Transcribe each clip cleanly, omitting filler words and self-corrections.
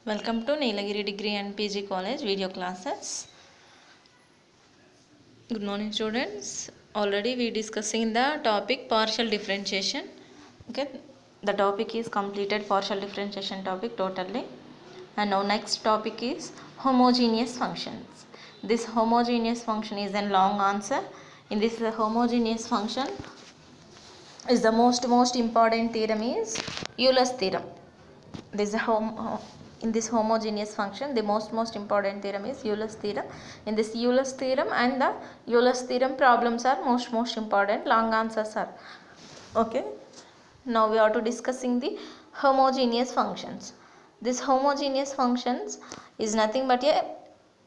Welcome to Nilagiri Degree and PG College video classes. Good morning students. Already we discussing the topic partial differentiation. Okay, the topic is completed partial differentiation topic totally. And now next topic is homogeneous functions. This homogeneous function is a long answer. In this homogeneous function is the most important theorem is Euler's theorem. This is in this homogeneous function the most important theorem is Euler's theorem. In this Euler's theorem and the Euler's theorem problems are most important, long answers are. Okay, now we are to discussing the homogeneous functions. This homogeneous functions is nothing but a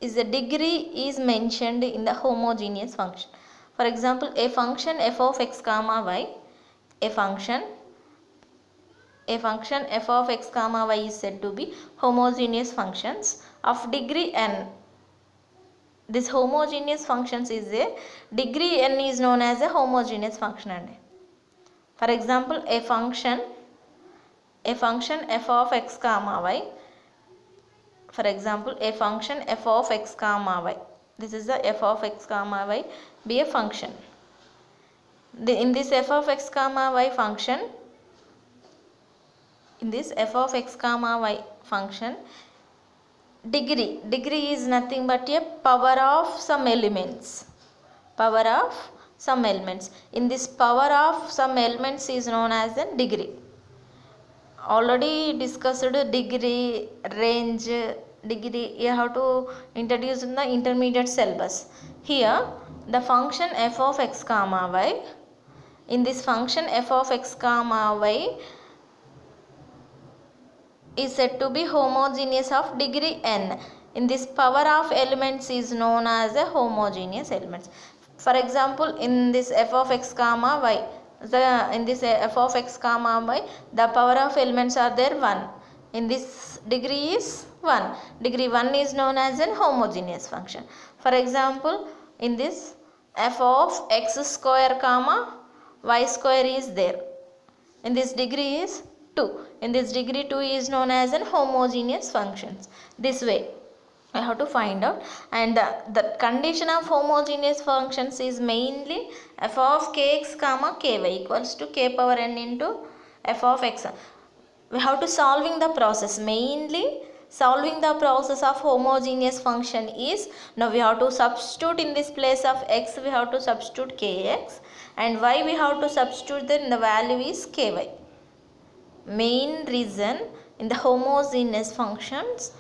degree is mentioned in the homogeneous function. For example, a function f of x comma y, a function f of x comma y is said to be homogeneous functions of degree n. This homogeneous functions is a degree n is known as a homogeneous function. For example, a function f of x comma y. For example, a function f of x comma y. This is the f of x comma y be a function. In this f of x comma y function, in this f of x comma y function, degree is nothing but a power of some elements. In this power of some elements is known as a degree. Already discussed degree, range, degree. You have to introduce in the intermediate syllabus. Here the function f of x comma y. In this function f of x comma y is said to be homogeneous of degree n. In this power of elements is known as a homogeneous elements. For example, in this f of x comma y, in this f of x comma y, the power of elements are there 1. In this degree is 1. Degree 1 is known as a homogeneous function. For example, in this f of x square comma y square is there. In this degree is 2. In this degree 2 is known as an homogeneous functions. This way I have to find out. And the condition of homogeneous functions is mainly f of kx comma ky equals to k power n into f of x. We have to solving the process. Mainly solving the process of homogeneous function is, now we have to substitute in this place of x, we have to substitute kx, and y we have to substitute, then the value is ky. Main reason in the homogeneous functions,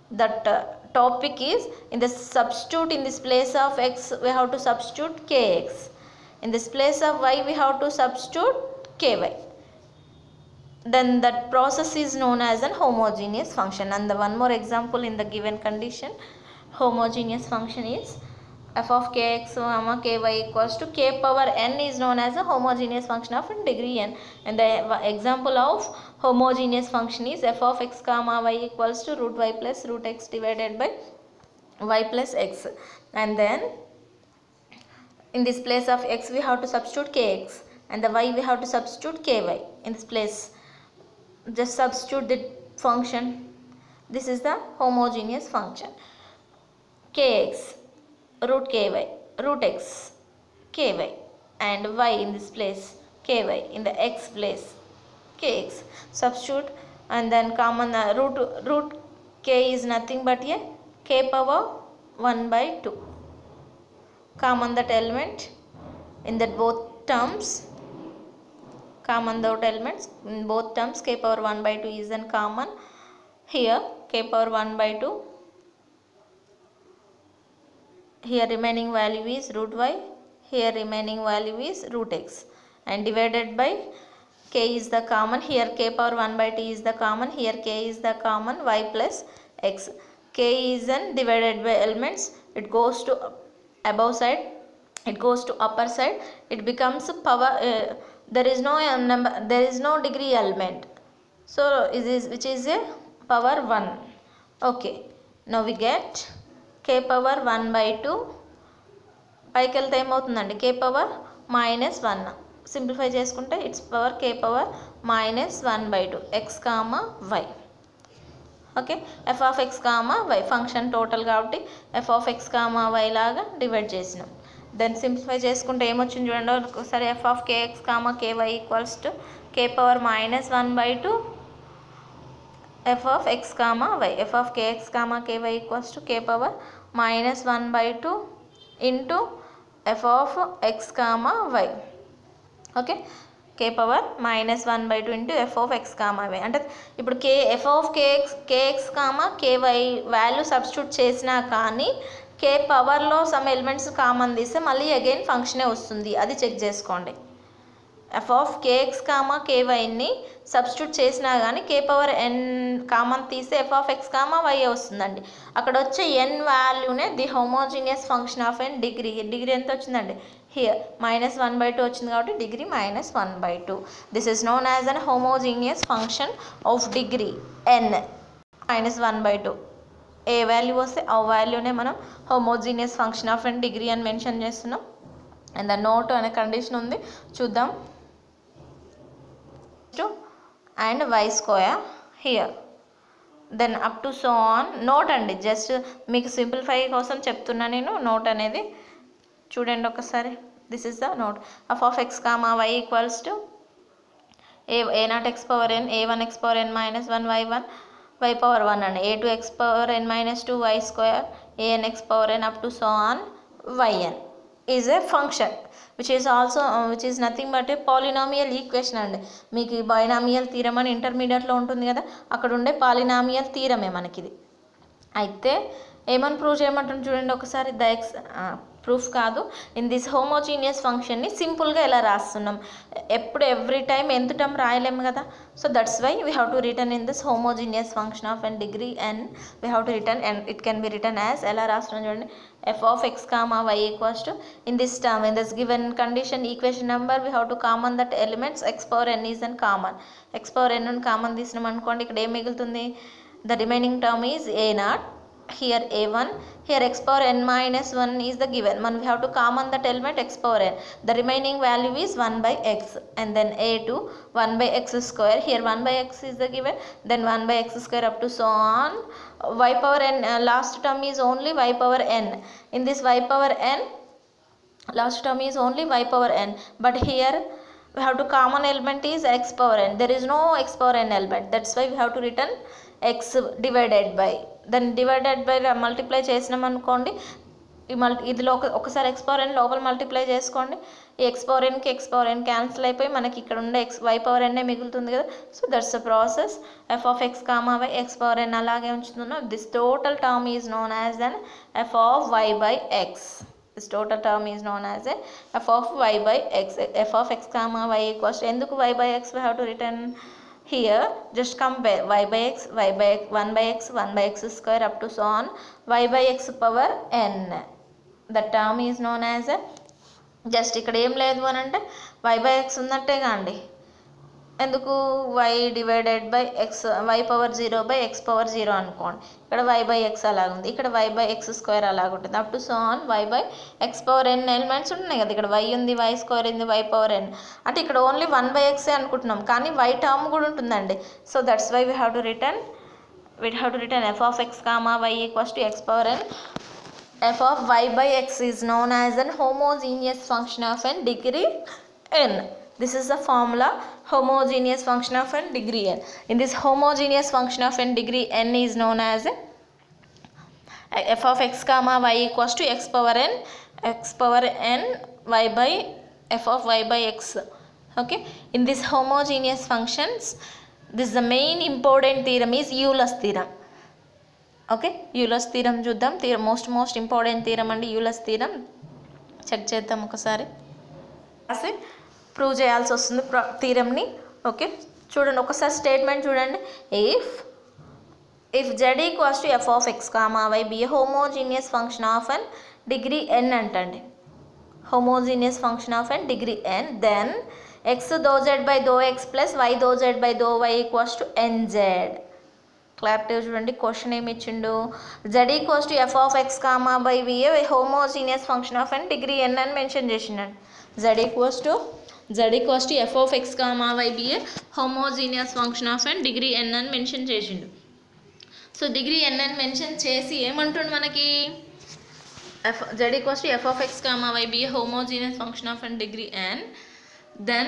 that topic is in the substitute in this place of x we have to substitute kx, in this place of y we have to substitute ky, then that process is known as an homogeneous function. And the one more example in the given condition, homogeneous function is f of kx comma ky equals to k power n is known as a homogeneous function of degree n. And the example of homogeneous function is f of x comma y equals to root y plus root x divided by y plus x. And then in this place of x we have to substitute kx, and the y we have to substitute ky. In this place just substitute the function. This is the homogeneous function. Kx root ky root x ky, and y in this place ky, in the x place kx. Substitute and then common root k is nothing but a k power 1 by 2. Common that element in that both terms. Common that elements in both terms, k power 1 by 2 is then common. Here k power 1 by 2. Here remaining value is root y. Here remaining value is root x. And divided by k is the common. Here k power 1 by 2 is the common. Here k is the common, y plus x. K is then divided by elements. It goes to above side. It goes to upper side. It becomes power. There is no number. There is no degree element. So which is a power 1. Okay. Now we get k power 1 by 2. పైకి వెళ్తే ఏమవుతుందండి, k power minus 1. Simplify చేసుకుంటే it's power k power minus 1 by 2 x comma y. Okay, f of X comma y function total కాబట్టి f of X comma y లాగా divide చేసినాం. Then simplify చేసుకుంటే ఏమొచ్చింది చూడండి ఒకసారి. F of kx comma k y equals to k power -1/2 f of X comma y. F of kx comma k y equals to k power -1/2 into F of X comma why. Okay, K power -1/2 into F of X comma Y. అంటే ఇప్పుడు F of kx comma K Y value substitute చేసినా కానీ కే పవర్లో some elements common తీస్తే మళ్ళీ again ఫంక్షనే వస్తుంది, అది check చేసుకోండి. ఎఫ్ ఆఫ్ కేఎక్స్ కామా కేవైని సబ్స్టిట్యూట్ చేసినా కానీ కే పవర్ ఎన్ కామన్ తీస్తే f of X comma y వస్తుందండి. అక్కడ వచ్చే ఎన్ వాల్యూనే the homogeneous function of N degree. Degree ఎంత వచ్చిందండి? హియర్ -1/2 వచ్చింది కాబట్టి degree -1/2. This is known as an homogeneous function of degree n -1/2. ఏ వాల్యూ వస్తే ఆ వాల్యూనే మనం homogeneous function of N degree అని మెన్షన్ చేస్తున్నాం. అండ్ ద నోట్ అనే కండిషన్ ఉంది, చూద్దాం. And Y square here, then up to so on. Note అండి, జస్ట్ మీకు సింప్లిఫై కోసం చెప్తున్నా నేను. నోట్ అనేది చూడండి ఒకసారి. This is the note. F of X comma Y equals to a0 x power n a1 x power n -1 y1 y power 1 అండి. a2 x power n -2 y square an x power n up to so on yn is a function which is nothing but a polynomial equation అండి. మీకు ఈ binomial theorem అని ఇంటర్మీడియట్లో ఉంటుంది కదా, అక్కడ ఉండే పాలినామియల్ థీరమే మనకిది. అయితే ఏమని ప్రూవ్ చేయమంటుంది చూడండి ఒకసారి. ద ఎక్స్ ప్రూఫ్ కాదు, ఇన్ దిస్ హోమోజీనియస్ ఫంక్షన్ని సింపుల్గా ఎలా రాస్తున్నాం, ఎప్పుడు ఎవ్రీ టైం ఎంత టర్మ్ రాయలేము కదా. So that's why we have to written in this homogeneous function of N degree N we have to written, and it can be written as ఎలా రాస్తున్నాం చూడండి. F of X comma Y equals to in this term in this given condition equation number we have to common that elements x power n is an common. X power n common తీసినాం అనుకోండి, ఇక్కడ ఏం మిగులుతుంది? The remaining term is a0, here a1, here x power n -1 is the given. We have to common that element x power n. The remaining value is 1/x, and then a2 1/x square. Here 1/x is the given, then 1/x square up to so on. Y power n last term is only y power n. In this y power n last term is only y power n, but here we have to common element is x power n. There is no x power n element, that's why we have to return x divided by, then divided by multiply చేసినాం అనుకోండి. ఇదిలో ఒకసారి X power ఎన్ లోపల multiply చేసుకోండి. ఈ x power ఎన్కి x power n cancel అయిపోయి మనకి ఇక్కడ ఉండే వై పవర్ ఎన్నే మిగులుతుంది కదా. So that's the process. F of X comma y x power n అలాగే ఉంచుతున్నాం. This total term is known as an f of why by x. This total term is known as a f of y by x. F of x comma y equals to, ఎందుకు y by x we have to return here, just compare y by x, 1 by x, 1 by x square up to so on y by x power n. The term is known as a, just ఇక్కడ ఏం లేదు అని అంటే y by x ఉన్నట్టేగా అండి. ఎందుకు y divided by x, y power 0 by x power 0 అనుకోండి. ఇక్కడ y by x అలాగుంది, ఇక్కడ y బై ఎక్స్ స్క్వేర్ అలాగుంటుంది. Up to so on y by x power n elements ఉన్నాయి కదా. ఇక్కడ y ఉంది, y స్క్వేర్ ఉంది, y పవర్ n. అంటే ఇక్కడ ఓన్లీ 1 బై ఎక్సే అనుకుంటున్నాం, కానీ y టర్మ్ కూడా ఉంటుందండి. So that's why we have to written F of X comma Y equals to X power n. f of y by x is known as an homogeneous function of n degree n. This is the formula, homogeneous function of n degree n. In this homogeneous function of n degree n is known as f of x comma y equals to x power n y by f of y by x. Okay, in this homogeneous functions, this is the main important theorem is Euler's theorem. Okay, Euler's theorem చూద్దాం. Most important theorem అండి Euler's theorem. Check చేద్దాం ఒకసారి, రాసి prove చేయాల్సి వస్తుంది థీరంని. Okay, చూడండి ఒకసారి statement చూడండి. If z equals to F of X comma why be homogeneous function of N degree n అంటండి. Homogeneous function of N degree n, then x do Z by do X plus why do Z by do why equals to n z. Clarity చూడండి, question ఏమి ఇచ్చిండు? Z equals to F of X comma y be a homogeneous function of N degree n అని mention చేసిండండి. Z equals to F of X comma y be a homogeneous function of N degree n అని mention చేసిండు. So degree n అని mention చేసి ఏమంటుండు మనకి z equals to f of x comma y be a homogeneous function of n degree n, then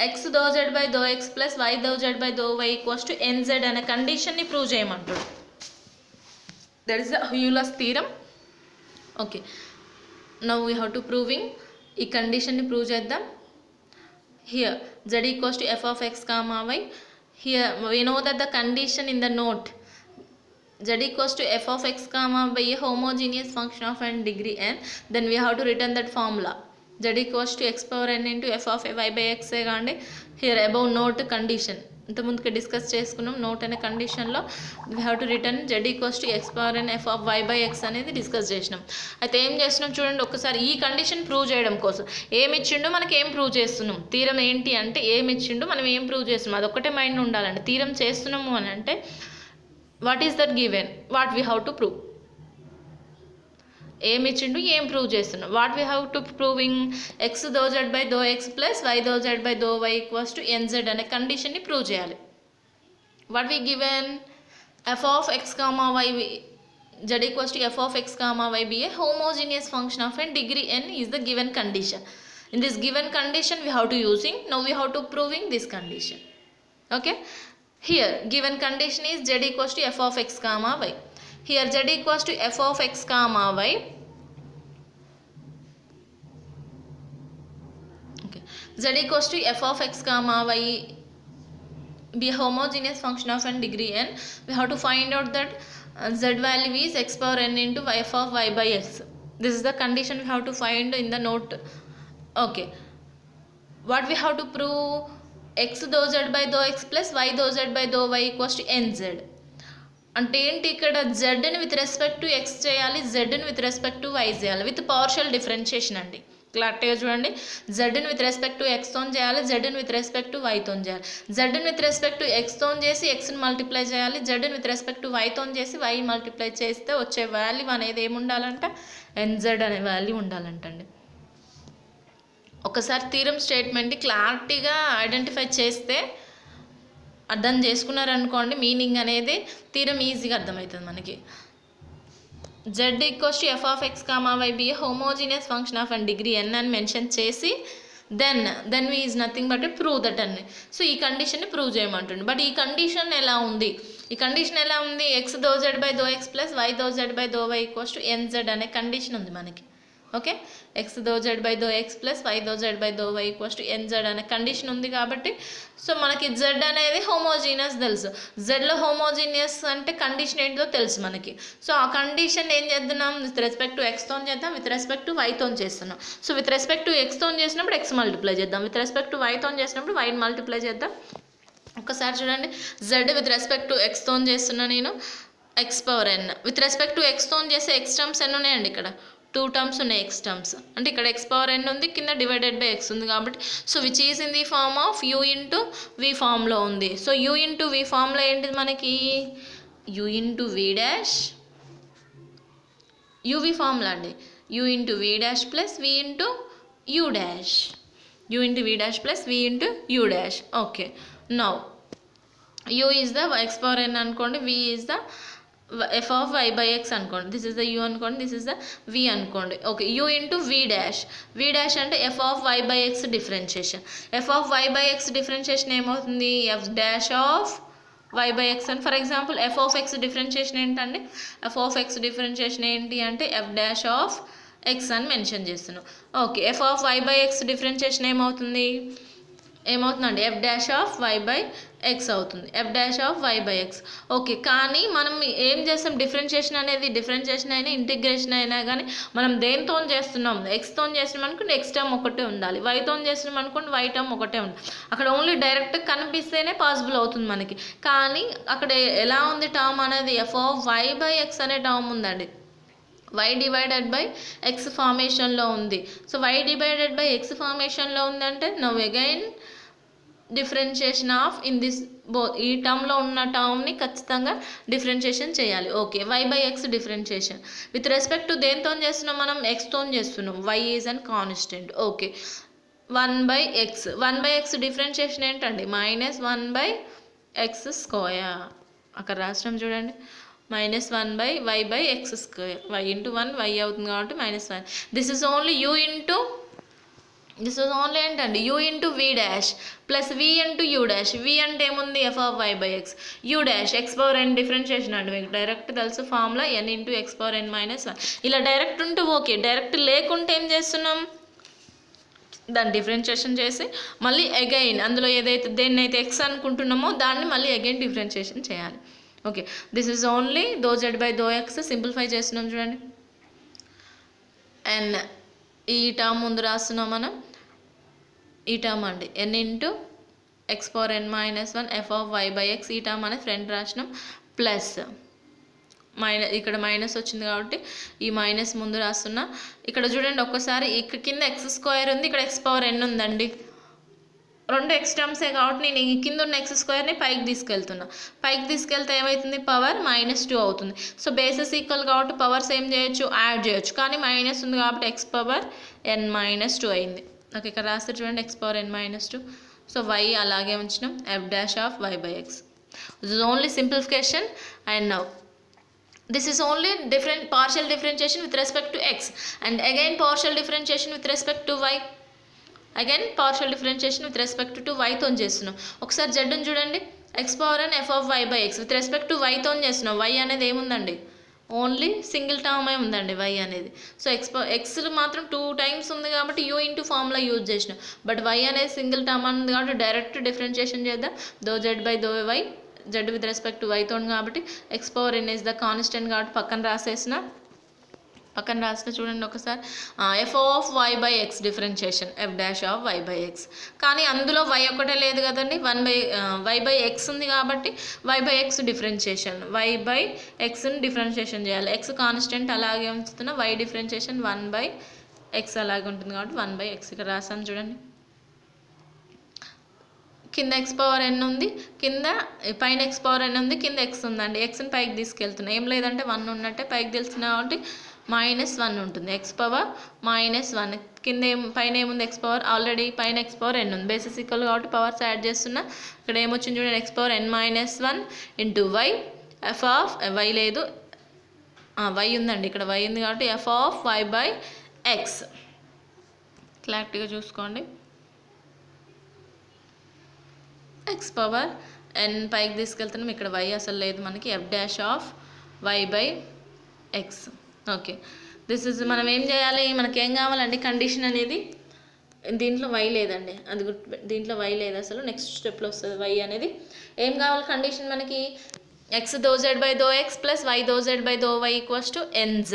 x dou z by dou x plus y dou z by dou y equals to nz అనే కండిషన్ని prove చేయమంటాడు. That is the Euler's theorem. Okay, now we have to proving ఈ కండిషన్ని prove చేద్దాం. Here z equals to f of x comma y. Here we know that the condition in the note z equals to f of x comma by a homogeneous function of n degree n, then we have to return that formula z equals to x power n into f of y by x కాండి. Here above note condition ఇంత ముందుకు discuss చేసుకున్నాం. Note అనే కండిషన్లో we have to written z equals to X power N F of why by X అనేది discuss చేసినాం. అయితే ఏం చేస్తున్నాం చూడండి ఒకసారి, ఈ కండిషన్ ప్రూవ్ చేయడం కోసం ఏమి ఇచ్చిండో మనకి ఏం ప్రూవ్ చేస్తున్నాం. తీరం ఏంటి అంటే ఏమి ఇచ్చిండో మనం ఏం ప్రూవ్ చేస్తున్నాం అదొక్కటే మైండ్ ఉండాలండి. తీరం చేస్తున్నాము అని అంటే what is that given, what we have to prove. ఏమి ఇచ్చిండు ఏం ప్రూవ్ చేస్తున్నాం. What we have to proving X do Z by do X plus why do Z by do why equals to N Z అనే కండిషన్ని prove చేయాలి. What we given F of X comma Y z equals to f of x comma y be a homogeneous function of n degree n is the given condition. In this given condition we have to using, now we have to proving this condition. Okay, here given condition is z equals to f of x comma y. Here z equals to f of x comma y. Okay, z equals to f of x comma y be a homogeneous function of n degree n. We have to find out that z value is x power n into f of y by x. This is the condition we have to find in the note. Okay, what we have to prove, x dou z by dou x plus y dou z by dou y equals to nz. అంటే ఏంటి ఇక్కడ z ని with respect to x చేయాలి, z ని with respect to y చేయాలి with partial differentiation అండి. క్లారిటీగా చూడండి, z ని విత్ రెస్పెక్ట్ టు x తో చేయాలి, z ని విత్ రెస్పెక్ట్ టు y తో చేయాలి. z ని విత్ రెస్పెక్ట్ టు x తో చేసి x ని మల్టిప్లై చేయాలి, z ని విత్ రెస్పెక్ట్ టు y తో చేసి y మల్టిప్లై చేస్తే వచ్చే వాల్యూ అనేది ఏముండాలంట, nz అనే వాల్యూ ఉండాలంటండి. ఒకసారి థీరం స్టేట్మెంట్ని క్లారిటీగా ఐడెంటిఫై చేస్తే అర్థం చేసుకున్నారనుకోండి మీనింగ్ అనేది థీరం ఈజీగా అర్థమవుతుంది మనకి. z equals to F of X comma why be homogeneous function of and degree n అని మెన్షన్ చేసి then we is nothing but prove that అని. సో ఈ కండిషన్ని ప్రూవ్ చేయమంటుంది. బట్ ఈ కండిషన్ ఎలా ఉంది, ఈ కండిషన్ ఎలా ఉంది, X do Z by do X plus why do Z by do why equals to N Z అనే కండిషన్ ఉంది మనకి. Okay, X do Z by do X plus why do Z by do why equals to N Z అనే condition ఉంది కాబట్టి so మనకి Z అనేది homogeneous తెలుసు. జెడ్లో homogeneous అంటే కండిషన్ ఏంటో తెలుసు మనకి. సో ఆ కండిషన్ ఏం చేద్దాం, విత్ రెస్పెక్ట్ టు ఎక్స్తో చేద్దాం, విత్ రెస్పెక్ట్ టు వైతో చేస్తున్నాం. సో విత్ రెస్పెక్ట్ టు ఎక్స్తో చేసినప్పుడు ఎక్స్ మల్టిప్లై చేద్దాం, విత్ రెస్పెక్ట్ టు వైతో చేసినప్పుడు వైని మల్టిప్లై చేద్దాం. ఒకసారి చూడండి, జెడ్ విత్ రెస్పెక్ట్ టు ఎక్స్తో చేస్తున్నా నేను x power n, with respect to ఎక్స్తో చేస్తే ఎక్స్ టర్మ్స్ ఎన్ని ఉన్నాయండి, ఇక్కడ 2 టర్మ్స్ ఉన్నాయి ఎక్స్ టర్మ్స్. అంటే ఇక్కడ ఎక్స్ పవర్ ఎన్ ఉంది, కింద డివైడెడ్ బై ఎక్స్ ఉంది కాబట్టి so which is in the form of u into v ఫామ్లో ఉంది. సో యూ ఇంటూ వి ఫామ్లో ఏంటిది మనకి, u into v dash, u v ఫామ్లా అండి, u into v dash plus v into u dash, u into v dash plus v into u dash. Okay, now u is the x power n అనుకోండి, v is the f of y by x అనుకోండి, this is the u అనుకోండి, this is the v అనుకోండి. Okay, u into v dash, v dash అంటే f of y by x differentiation. f of y by x differentiation ఏమవుతుంది, f dash of y by x అని. For example f of x differentiation ఏంటండి, f of x differentiation ఏంటి అంటే f dash of x అని mention చేస్తున్నాం. Okay, f of y by x differentiation ఏమవుతుందండి, f dash of y by x అవుతుంది, f dash of y by x. Okay, కానీ మనం ఏం చేస్తాం, డిఫరెన్షియేషన్ అనేది డిఫరెన్షియేషన్ అయినా ఇంటిగ్రేషన్ అయినా కానీ మనం దేనితో చేస్తున్నాం, ఎక్స్తో చేస్తున్నాం అనుకోండి ఎక్స్ టర్మ్ ఒకటే ఉండాలి, వైతో చేస్తున్నాం అనుకోండి వై టర్మ్ ఒకటే ఉండాలి. అక్కడ ఓన్లీ డైరెక్ట్ కనిపిస్తేనే పాసిబుల్ అవుతుంది మనకి. కానీ అక్కడ ఎలా ఉంది టర్మ్ అనేది, f of y by x అనే టర్మ్ ఉందండి, y డివైడెడ్ బై x ఫార్మేషన్లో ఉంది. So y divided by x ఫార్మేషన్లో ఉందంటే now again differentiation of in this ఈ టర్మ్లో ఉన్న టర్మ్ని ఖచ్చితంగా డిఫరెన్షియేషన్ చేయాలి. Okay, y by x differentiation with respect to దేనితో చేస్తున్నాం, మనం ఎక్స్తో చేస్తున్నాం, y is an constant. Okay, 1 by x, 1 by x differentiation ఏంటండి, -1 by x స్క్వేర్. అక్కడ రాష్ట్రం చూడండి, -1/y/x². y into 1 y అవుతుంది కాబట్టి -1. దిస్ ఇస్ ఓన్లీ ఏంటండి u into v dash plus v into u dash. v అంటే ఏముంది f(y/x), u dash x⁴n differentiation అండి. మీకు డైరెక్ట్ తెలుసు ఫార్ములా n into x⁴n - 1. ఇలా డైరెక్ట్ ఉంటే ఓకే, డైరెక్ట్ లేకుంటే ఏం చేస్తున్నాం, దాన్ని డిఫరెన్షియేషన్ చేసి మళ్ళీ అగైన్ అందులో దేన్నైతే x అనుకుంటున్నామో దాన్ని మళ్ళీ అగైన్ డిఫరెన్షియేషన్ చేయాలి. Okay, this is only ∂z/∂x. Simplify చేస్తున్నాం చూడండి. అండ్ ఈ టర్మ్ ముందు రాస్తున్నాం మనం, ఈ టర్మ్ అండి n into x⁴n - 1 f(y/x). ఈ టర్మ్ అనేది ఫ్రంట్ రాసినాం, ప్లస్ ఇక్కడ మైనస్ వచ్చింది కాబట్టి ఈ మైనస్ ముందు రాస్తున్నా. ఇక్కడ చూడండి ఒక్కసారి, ఇక్కడ కింద x² ఉంది, ఇక్కడ x⁴n ఉందండి. రెండు x టర్మ్సే కాబట్టి నేను ఈ కింద ఉన్న x² పైకి తీసుకెళ్తున్నా. పైకి తీసుకెళ్తే ఏమవుతుంది, పవర్ -2 అవుతుంది. సో బేసెస్ ఈక్వల్ కాబట్టి పవర్స్ ఏం చేయొచ్చు, యాడ్ చేయొచ్చు. కానీ మైనస్ ఉంది కాబట్టి x⁴n - 2 అయింది. ఓకే, ఇక్కడ రాస్తే చూడండి x⁴n - 2. సో y అలాగే ఉంచినాం, f'(y/x). This is only simplification. And now this is only partial differentiation with respect to x, and again partial differentiation with respect to y. Again partial differentiation with respect to y తో చేస్తున్నాం. ఒకసారి z ని చూడండి, x⁴n f(y/x) with respect to y తో చేస్తున్నాం. y అనేది ఏముందండి, only single term ఉందండి y అనేది. సో x మాత్రం 2 times ఉంది కాబట్టి u ఇంటూ ఫార్ములా యూజ్ చేసినాం. బట్ y అనేది సింగిల్ టర్మ్ ఉంది కాబట్టి డైరెక్ట్ డిఫరెన్షియేషన్ చేద్దాం. ∂z/∂y, z with respect to y తోని కాబట్టి x⁴n ఇస్ ద కాన్స్టెంట్ కాబట్టి పక్కన రాసిన చూడండి ఒకసారి, f(y/x) డిఫరెన్షియేషన్ f'(y/x). కానీ అందులో y ఒకటే లేదు కదండి, y/x ఉంది కాబట్టి y/x డిఫరెన్షియేషన్, y/xని డిఫరెన్షియేషన్ చేయాలి. x కాన్స్టెంట్ అలాగే ఉంచుతున్నా, y డిఫరెన్షియేషన్ 1/x అలాగే ఉంటుంది కాబట్టి 1/x ఇక్కడ రాసాను చూడండి. కింద x⁴n ఉంది, పైన x⁴n ఉంది, కింద x ఉందండి. xని పైకి తీసుకెళ్తున్నా, ఏం లేదంటే 1 ఉన్నట్టే, పైకి తెలుస్తున్నా కాబట్టి -1 ఉంటుంది. x⁻−1 కింద పైన ఏముంది, ఆల్రెడీ పైన x⁴n ఉంది. బేసిస్ ఈక్వల్ కాబట్టి పవర్స్ యాడ్ చేస్తున్నా. ఇక్కడ ఏమొచ్చింది చూడండి, x⁻n - 1 ఇంటూ y, y లేదు, y ఉందండి, ఇక్కడ y ఉంది కాబట్టి f(y/x). క్లారిటీగా చూసుకోండి, x⁻n పైకి తీసుకెళ్తున్నాం, ఇక్కడ y అసలు లేదు మనకి, f'(y/x). ఓకే, దిస్ ఇస్ మనం ఏం చేయాలి, మనకి ఏం కావాలండి, కండిషన్ అనేది దీంట్లో y లేదండి, అది దీంట్లో y లేదు అసలు, నెక్స్ట్ స్టెప్లో వస్తుంది y అనేది. ఏం కావాలి కండిషన్ మనకి, x ∂z/∂x plus y ∂z/∂y equals to nz.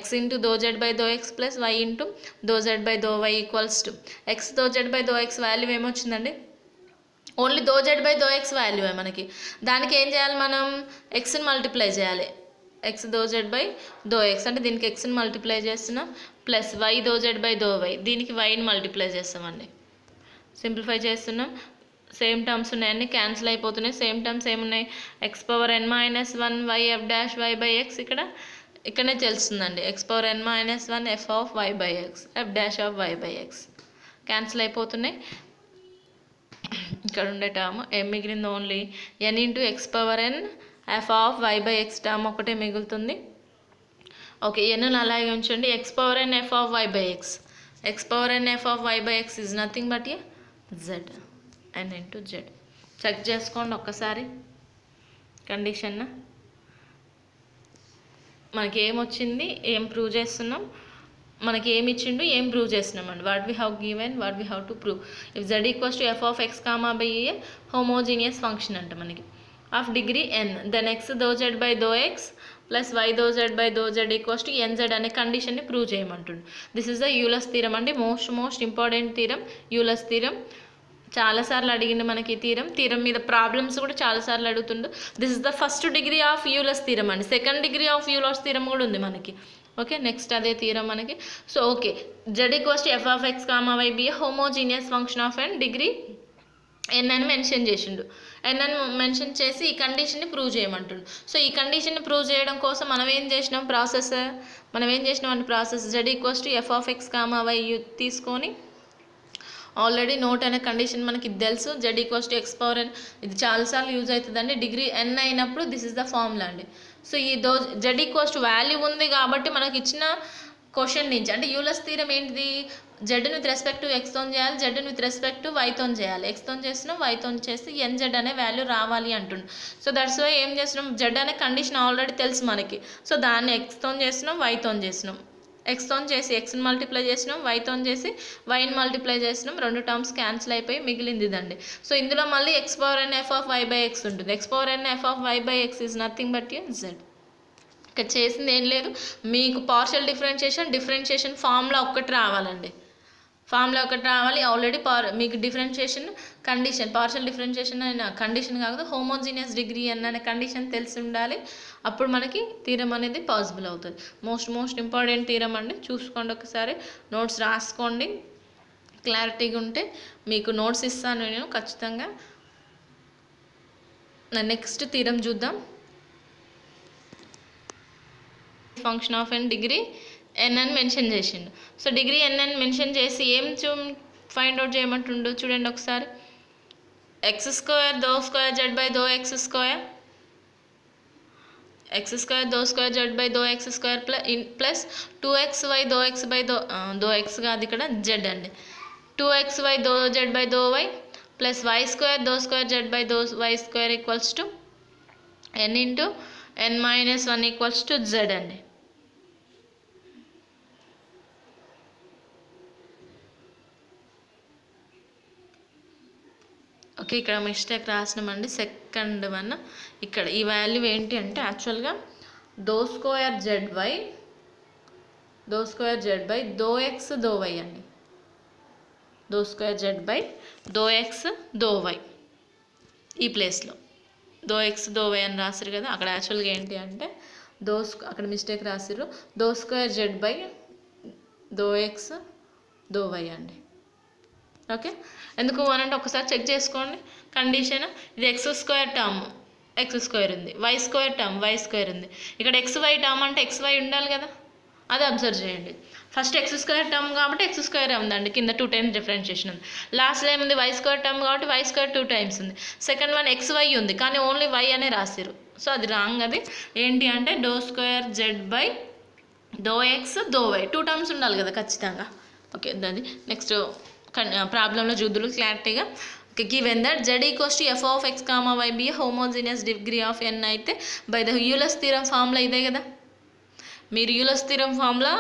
x into ∂z/∂x plus y into ∂z/∂y equals to x ∂z/∂x value ఏమొచ్చిందండి, ఓన్లీ ∂z/∂x వాల్యూవే మనకి. దానికి ఏం చేయాలి మనం, xని మల్టిప్లై చేయాలి, x ∂z/∂x అంటే దీనికి xని మల్టిప్లై చేస్తున్నాం, ప్లస్ y ∂z/∂y దీనికి yని మల్టిప్లై చేస్తామండి. సింప్లిఫై చేస్తున్నాం, సేమ్ టర్మ్స్ ఉన్నాయన్నీ క్యాన్సిల్ అయిపోతున్నాయి. సేమ్ టర్మ్స్ ఏమున్నాయి, x⁻n - 1 y f'(y/x). ఇక్కడనే తెలుస్తుందండి, x⁻n - 1 f(y/x), f'(y/x) క్యాన్సిల్ అయిపోతున్నాయి. ఇక్కడ ఉండే టర్మ్ ఏం మిగిలింది, only n into x⁻n f(y/x) term ఒకటే మిగులుతుంది. ఓకే, n అలాగే ఉంచండి, x⁻n f(y/x). x⁻n f(y/x) is nothing but z, n into z. Check చేసుకోండి ఒక్కసారి కండిషన్, మనకి ఏమొచ్చింది, ఏం ప్రూవ్ చేస్తున్నాం, మనకి ఏమి ఇచ్చిండు, ఏం ప్రూవ్ చేస్తున్నామండి. What we have given, what we have to prove. If z equals to f(x(y) homogeneous function అంట మనకి ఆఫ్ degree n, then x ∂z/∂x plus y ∂z/∂z equals to nz అనే కండిషన్ని ప్రూవ్ చేయమంటుండు. This is the Euler's theorem అండి, most important theorem, Euler's theorem. చాలాసార్లు అడిగిండు మనకి ఈ థీరం మీద ప్రాబ్లమ్స్ కూడా చాలాసార్లు అడుగుతుండు. This is the first degree of Euler's theorem అండి, second degree of Euler's theorem కూడా ఉంది మనకి. ఓకే, నెక్స్ట్ అదే థీరం మనకి. So okay, z equals to f(x(y) be homogeneous function of n degree n అని మెన్షన్ చేసిండు. n అని mention చేసి ఈ కండిషన్ని ప్రూవ్ చేయమంటుండు. సో ఈ కండిషన్ని ప్రూవ్ చేయడం కోసం మనం ఏం చేసినాం అంటే process z equals to f(x(y) తీసుకొని ఆల్రెడీ నోట్ అనే కండిషన్ మనకి ఇది తెలుసు, z equals to x power n. ఇది చాలాసార్లు యూజ్ అవుతుందండి. డిగ్రీ n అయినప్పుడు దిస్ ఇస్ ద ఫార్ములా అండి. సో ఈ z ఈక్వల్స్ టు వాల్యూ ఉంది కాబట్టి మనకి ఇచ్చిన క్వశ్చన్ నుంచి అంటే యూలర్స్ థీరం ఏంటిది, z with respect to x తోని చేయాలి, z with respect to y తోని చేయాలి. x తోని చేస్తున్నాం, y తోని చేస్తే nz అనే వాల్యూ రావాలి అంటుండు. సో దట్స్ వై ఏం చేస్తున్నాం, z అనే కండిషన్ ఆల్రెడీ తెలుసు మనకి. సో దాన్ని x తోని చేస్తున్నాం, y తోని చేస్తున్నాం. x తోని చేసి xని మల్టిప్లై చేసినాం, y తోని చేసి yని మల్టిప్లై చేసినాం. రెండు టర్మ్స్ క్యాన్సిల్ అయిపోయి మిగిలింది ఇదండి. సో ఇందులో మళ్ళీ x power n f of y by x ఉంటుంది. x power n f of y by x is nothing but z. ఇక్కడ చేసింది ఏం లేదు, మీకు పార్షియల్ డిఫరెన్షియేషన్ ఫార్ములా ఒక్కటి రావాలండి. ఫార్ములా ఒకటి రావాలి. ఆల్రెడీ మీకు డిఫరెన్షియేషన్ కండిషన్, పార్షియల్ డిఫరెన్షియేషన్ అయిన కండిషన్ కాదు, హోమోజీనియస్ డిగ్రీ అనే కండిషన్ తెలిసి ఉండాలి. అప్పుడు మనకి థీరం అనేది పాసిబుల్ అవుతుంది. మోస్ట్ ఇంపార్టెంట్ థీరం అండి. చూసుకోండి ఒకసారి, నోట్స్ రాసుకోండి. క్లారిటీగా ఉంటే మీకు నోట్స్ ఇస్తాను నేను ఖచ్చితంగా. నెక్స్ట్ థీరం చూద్దాం. Function of n degree n అని మెన్షన్ చేసిండు. సో డిగ్రీ n అని మెన్షన్ చేసి ఏం ఫైండ్ అవుట్ చేయమంటుండు చూడండి ఒకసారి. x square do square z by though x square, x square do square z by though x square plus 2xy though x by though x కాదు ఇక్కడ z అండి, 2xy though z by though y plus y square do square z by though y square equals to n into n minus 1 equals to z అండి. Okay, ఇక్కడ mistake రాసినామండి. Second one ఇక్కడ ఈ value ఏంటి అంటే యాక్చువల్గా do square Z by do X do y అండి. Do square Z by do X do y ఈ ప్లేస్లో దో ఎక్స్ దో వై అని రాసిరు కదా, అక్కడ యాక్చువల్గా ఏంటి అంటే అక్కడ మిస్టేక్ రాసిరు do square Z by do X do y అండి. ఓకే, ఎందుకు అని అంటే ఒకసారి చెక్ చేసుకోండి కండిషన్. ఇది x square term x square ఉంది, y square term y square ఉంది. ఇక్కడ xy టర్మ్ అంటే xy ఉండాలి కదా, అది అబ్జర్వ్ చేయండి. ఫస్ట్ x స్క్వేర్ టర్మ్ కాబట్టి x స్క్వేర్ ఉందండి, కింద 2 టైమ్స్ డిఫరెన్షియేషన్ ఉంది. లాస్ట్లో ఏముంది y స్క్వేర్ టర్మ్ కాబట్టి y స్క్వేర్ 2 టైమ్స్ ఉంది. సెకండ్ వన్ xy ఉంది కానీ ఓన్లీ y అనే రాసిరు. సో అది రాంగ్. అది ఏంటి అంటే do square Z by do X do y 2 terms ఉండాలి కదా ఖచ్చితంగా. ఓకే, దాన్ని నెక్స్ట్ ప్రాబ్లంలో చూద్దురు క్లారిటీగా. Given that z equals to f of x comma y be homogeneous degree of n అయితే by the Euler's theorem formula ఇదే కదా. మీరు యూలర్స్ థీరం ఫార్ములా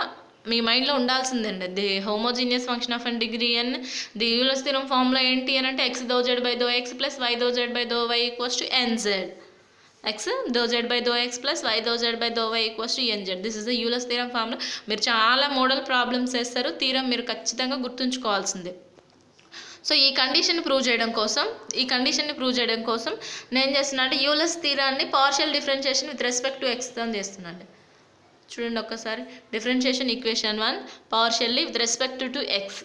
మీ మైండ్లో ఉండాల్సిందండి. The homogeneous function of n degree n, the Euler's theorem formula ఏంటి అని అంటే x do z by though x plus y though z by though y equals to nz. x do z by though x plus y though z by though y equals to nz. This is the Euler's theorem formula. మీరు చాలా model problems చేస్తారు, theorem మీరు ఖచ్చితంగా గుర్తుంచుకోవాల్సిందే. So ఈ కండిషన్ని prove చేయడం కోసం నేను చేస్తున్నా అంటే యూలర్స్ థీరాన్ని partial differentiation with respect to x తో చేస్తున్నాను. చూడండి ఒక్కసారి, differentiation equation 1 partially with respect to x.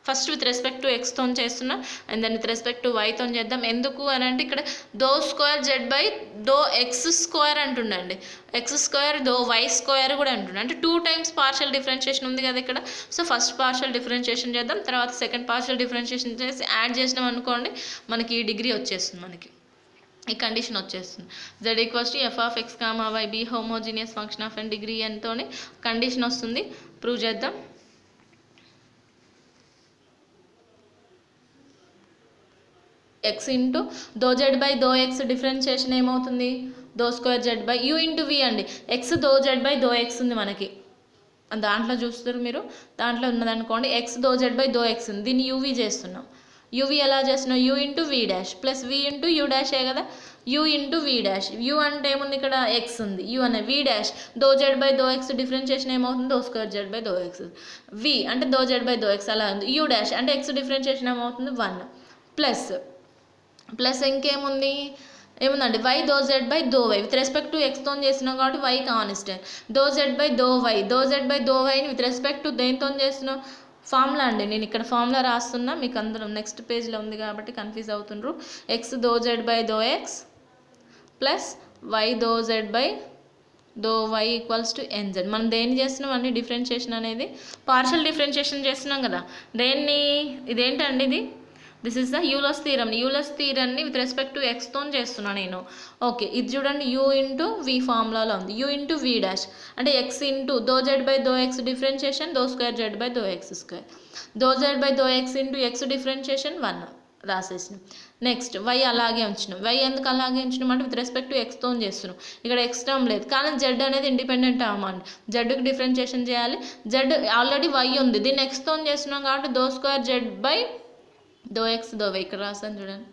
First with respect to ఎక్స్తో చేస్తున్నాం and then with respect to వైతో చేద్దాం. ఎందుకు అని అంటే ఇక్కడ do square Z by do x square అంటుండండి, x square do why square కూడా అంటుండే, అంటే 2 టైమ్స్ పార్షియల్ డిఫరెన్షియేషన్ ఉంది కదా ఇక్కడ. సో ఫస్ట్ పార్షియల్ డిఫరెన్షియేషన్ చేద్దాం, తర్వాత సెకండ్ పార్షియల్ డిఫరెన్షియేషన్ చేసి యాడ్ చేసినాం అనుకోండి మనకి ఈ డిగ్రీ వచ్చేస్తుంది, మనకి ఈ కండిషన్ వచ్చేస్తుంది. z equals to f of x comma y be homogeneous function of n degree n తోని కండిషన్ వస్తుంది. ప్రూవ్ చేద్దాం. x into do Z by do x differentiation ఏమవుతుంది, do square Z by u into v అండి. X do Z by do x ఉంది మనకి, దాంట్లో చూస్తారు మీరు, దాంట్లో ఉన్నదనుకోండి x do Z by do x ఉంది, దీన్ని యూవీ చేస్తున్నాం. యూవీ ఎలా చేస్తున్నాం, u into v dash plus v into u డాషే కదా, u into v dash. U అంటే ఏముంది ఇక్కడ ఎక్స్ ఉంది, యూ అనే v dash do Z by do x differentiation ఏమవుతుంది, do square Z by do x. V అంటే do Z by do x అలా ఉంది. యూ డాష్ అంటే ఎక్స్ డిఫరెన్షియేషన్ ఏమవుతుంది 1 ప్లస్ ఇంకేముంది ఏముందండి y do Z by do y with respect to ఎక్స్తో చేస్తున్నాం కాబట్టి y constant, do Z by though వైని with respect to దేనితో చేస్తున్నాం ఫార్ములా అండి. నేను ఇక్కడ ఫార్ములా రాస్తున్నా, మీకు అందరూ నెక్స్ట్ పేజ్లో ఉంది కాబట్టి కన్ఫ్యూజ్ అవుతుండ్రు. X do Z by do X plus why do Z by do why equals to n z. మనం దేన్ని చేస్తున్నాం అండి డిఫరెన్షియేషన్ అనేది? పార్షియల్ డిఫరెన్షియేషన్ చేస్తున్నాం కదా. దేన్ని? ఇదేంటండి ఇది? This is the Euler's theorem. Euler's థీరమ్ని విత్ రెస్పెక్ట్ టు ఎక్స్తో చేస్తున్నాను నేను. ఓకే, ఇది చూడండి యూ ఇంటూ వి ఫార్ములాలో ఉంది. యూ ఇంటూ వి డాష్ అంటే x into do Z by do x differentiation do square Z by do x square. Do Z by do x into x differentiation 1 రాసేసినాం. Next y అలాగే ఉంచినాం. Why ఎందుకు అలాగే ఉంచినాం అంటే with respect to ఎక్స్తో చేస్తున్నాం. ఇక్కడ ఎక్స్ టర్మ్ లేదు కానీ జెడ్ అనేది ఇండిపెండెంట్ టర్మ్ అండి. జెడ్కి డిఫరెన్షియేషన్ చేయాలి. జెడ్ ఆల్రెడీ వై ఉంది, దీన్ని ఎక్స్తో చేస్తున్నాం కాబట్టి do square Z by do X do Y ఇక్కడ రాసాను చూడండి.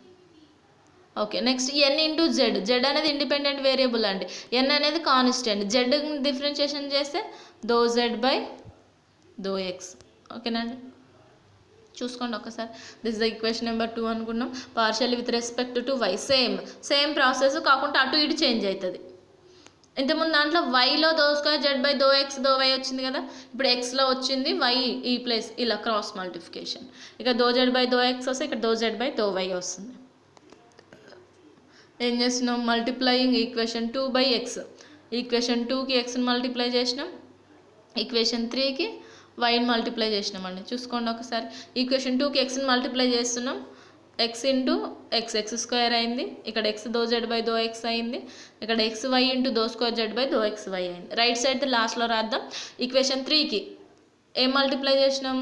Okay, next N into Z. Z అనేది ఇండిపెండెంట్ వేరియబుల్ అండి, ఎన్ అనేది కాన్స్టెంట్. జెడ్ డిఫరెన్షియేషన్ చేస్తే do Z by do X. ఓకేనండి, చూసుకోండి ఒకసారి. దిస్ ద ఈక్వేషన్ నెంబర్ 2 అనుకున్నాం. Partial with respect to Y same process కాకుండా అటు ఇటు చేంజ్ అవుతుంది. ఇంతకుముందు దాంట్లో వైలో do square Z by do X do Y వచ్చింది కదా, ఇప్పుడు ఎక్స్లో వచ్చింది వై ఈ ప్లేస్ ఇలా క్రాస్ మల్టిఫికేషన్. ఇక దో జెడ్ బై దో ఎక్స్ వస్తే ఇక్కడ దో జెడ్ బై దో వై వస్తుంది. ఏం చేస్తున్నాం? Multiplying equation 2 by X. Equation 2కి ఎక్స్ని మల్టిప్లై చేసినాం, ఈక్వేషన్ 3కి వైని మల్టిప్లై చేసినామండి. చూసుకోండి ఒకసారి. ఈక్వేషన్ 2కి ఎక్స్ని మల్టిప్లై చేస్తున్నాం. X into X X square అయింది, ఇక్కడ X do Z by do X అయింది, ఇక్కడ X Y into do square Z by do X Y అయింది. రైట్ సైడ్ లాస్ట్లో రాద్దాం. ఈక్వేషన్ 3కి ఏం మల్టిప్లై చేసినాం?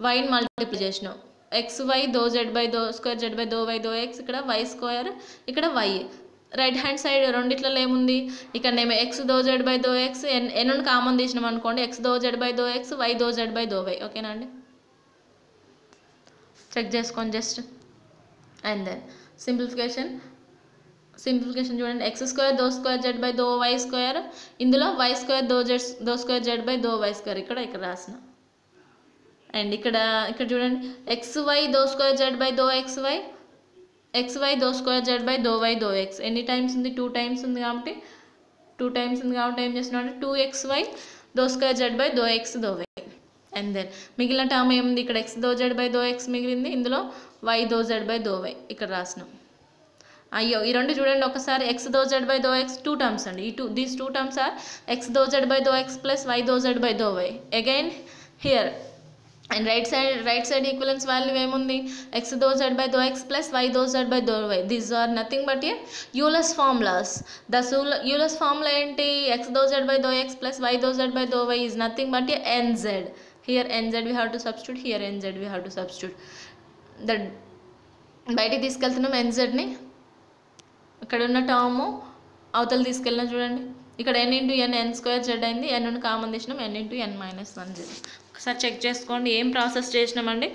వైని మల్టిప్లై చేసినాం. X Y do Z by do square Z by do Y do X, ఇక్కడ వై స్క్వేర్, ఇక్కడ వై. రైట్ హ్యాండ్ సైడ్ రెండిట్లలో ఏముంది? ఇక్కడ నేను X do Z by do X N common తీసినాం అనుకోండి, X do Z by do X Y do Z by do Y. ఓకేనా అండి, చెక్ చేసుకోండి జస్ట్. అండ్ దెన్ సింప్లిఫికేషన్ చూడండి. X square do square Z by do why square, ఇందులో Y square do square Z by do why square ఇక్కడ రాసిన. And ఇక్కడ చూడండి X Y do square Z by do X Y, X Y do square Z by do Y do X. ఎన్ని times ఉంది? 2 times ఉంది కాబట్టి ఏం చేస్తున్నాం అంటే 2xy do square Z by do X do Y. And then మిగిలిన term ఏముంది? ఇక్కడ X do Z by do X మిగిలింది, ఇందులో Y do Z by do Y ఇక్కడ రాసినాం. అయ్యో ఈ రెండు చూడండి ఒకసారి. X do Z by do X 2 terms అండి. These 2 terms are X do Z by do X plus why do Z by do Y. Again here and right side equivalence value ఏముంది? X do Z by do X plus why do Z by do Y. These are nothing but a Euler's formulas. The Euler's formula ఏంటి? X do Z by do X plus why do Z by do Y is nothing but a N Z. Here nz we have to substitute, here nz we have to substitute. That బయటికి తీసుకెళ్తున్నాం nzని, ఇక్కడ ఉన్న term అవతల తీసుకెళ్ళినా చూడండి. ఇక్కడ n into n n square Z అయింది, n common తీసినాం n into n minus 1 Z. ఒకసారి చెక్ చేసుకోండి ఏం ప్రాసెస్ చేసినామండి.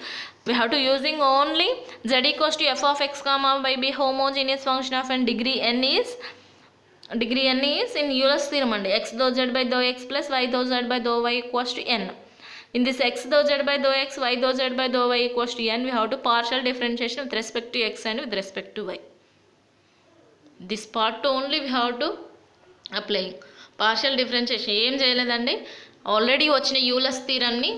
we have to using only z equals to f of x comma y be homogeneous function of n degree n is in Euler's theorem అండి. x dou z by dou x plus y dou z by dou y equals to n. In this x dou z by dou x, y dou z by dou y equals to n, we have to partial differentiation with respect to x and with respect to y. This part only we have to apply. Partial differentiation ఏం చేయలేదండి, already వచ్చిన Euler's theorem ని